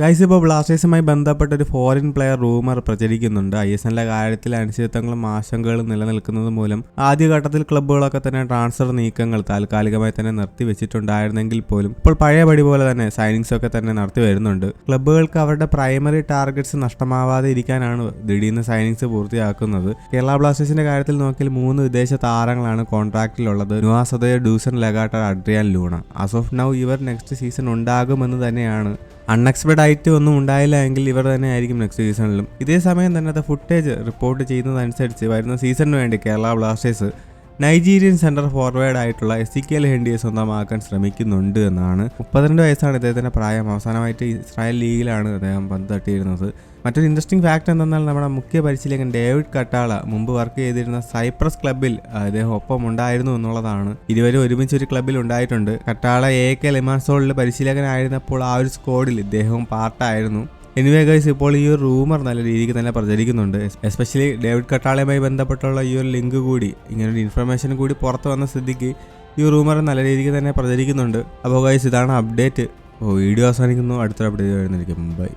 Guys, ഇപ്പോൾ ബ്ലാസ്റ്റേഴ്സുമായി ബന്ധപ്പെട്ട ഒരു ഫോറിൻ പ്ലെയർ റൂമർ പ്രചരിക്കുന്നുണ്ട്. ISLന്റെ കാര്യത്തിൽ അനിശ്ചിതത്വങ്ങളും ആശങ്കകളും നിലനിൽക്കുന്നത് മൂലം ആദ്യഘട്ടത്തിൽ ക്ലബ്ബുകളൊക്കെ തന്നെ ട്രാൻസ്ഫർ നീക്കങ്ങൾ താൽക്കാലികമായി തന്നെ നിർത്തിവെച്ചിട്ടുണ്ടായിരുന്നെങ്കിൽ പോലും ഇപ്പോൾ പഴയപടി പോലെ തന്നെ സൈനിങ്സ് ഒക്കെ തന്നെ നടത്തി വരുന്നുണ്ട്. ക്ലബ്ബുകൾക്ക് അവരുടെ പ്രൈമറി ടാർഗറ്റ്സ് നഷ്ടമാവാതെ ഇരിക്കാനാണ് ദിടീർന്ന് സൈനിങ്സ് പൂർത്തിയാക്കുന്നത്. കേരള ബ്ലാസ്റ്റേഴ്സിന്റെ കാര്യത്തിൽ നോക്കിയാൽ 3 വിദേശ താരങ്ങളാണ് കോൺട്രാക്റ്റിലുള്ളത്. Noah Sadaoui, Dusan Lagator, Adrian Luna. As of now ഇവർ നെക്സ്റ്റ് സീസൺ ഉണ്ടാകുമെന്ന് തന്നെയാണ്. അൺഎക്സ്പെക്റ്റഡ് ആയിട്ട് ഒന്നും ഉണ്ടായില്ല എങ്കിൽ ഇവർ തന്നെ ആയിരിക്കും നെക്സ്റ്റ് സീസണിലും. ഇതേ സമയം തന്നെ ഫുട്ടേജ് റിപ്പോർട്ട് ചെയ്യുന്നതനുസരിച്ച് വരുന്ന സീസണിന് വേണ്ടി Kerala Blasters Nigerian central forward ആയിട്ടുള്ള എസിക്കിയൽ ഹെൻഡിയെ സ്വന്തമാക്കാൻ ശ്രമിക്കുന്നുണ്ട് എന്നാണ്. 32 വയസ്സാണ് ഇദ്ദേഹത്തിൻ്റെ പ്രായം. അവസാനമായിട്ട് ഇസ്രായേൽ ലീഗിലാണ് അദ്ദേഹം പന്ത് തട്ടിയിരുന്നത്. മറ്റൊരു ഇൻട്രസ്റ്റിംഗ് ഫാക്ട് എന്തെന്നാൽ നമ്മുടെ മുഖ്യ പരിശീലകൻ ഡേവിഡ് കട്ടാള മുമ്പ് വർക്ക് ചെയ്തിരുന്ന സൈപ്രസ് ക്ലബ്ബിൽ അദ്ദേഹം ഒപ്പം ഉണ്ടായിരുന്നു എന്നുള്ളതാണ്. ഇരുവരും ഒരുമിച്ച് ഒരു ക്ലബ്ബിൽ ഉണ്ടായിട്ടുണ്ട്. കട്ടാള AEK ലിമാസോളിൽ പരിശീലകനായിരുന്നപ്പോൾ ആ ഒരു സ്ക്വാഡിൽ ഇദ്ദേഹവും പാർട്ടായിരുന്നു. എനിവേ ഗൈസ്, ഇപ്പോൾ ഈ ഒരു റൂമർ നല്ല രീതിക്ക് തന്നെ പ്രചരിക്കുന്നുണ്ട്. എസ്പെഷ്യലി ഡേവിഡ് കട്ടാളയുമായി ബന്ധപ്പെട്ടുള്ള ഈ ഒരു ലിങ്ക് കൂടി, ഇങ്ങനൊരു ഇൻഫർമേഷൻ കൂടി പുറത്ത് വന്ന സ്ഥിതിക്ക് ഈ റൂമർ നല്ല രീതിക്ക് തന്നെ പ്രചരിക്കുന്നുണ്ട്. അപ്പോൾ ഗൈസ്, ഇതാണ് അപ്ഡേറ്റ്. വീഡിയോ അവസാനിക്കുന്നു. അടുത്തൊരു അപ്ഡേറ്റ് വരുന്നതായിരിക്കും. ബൈ.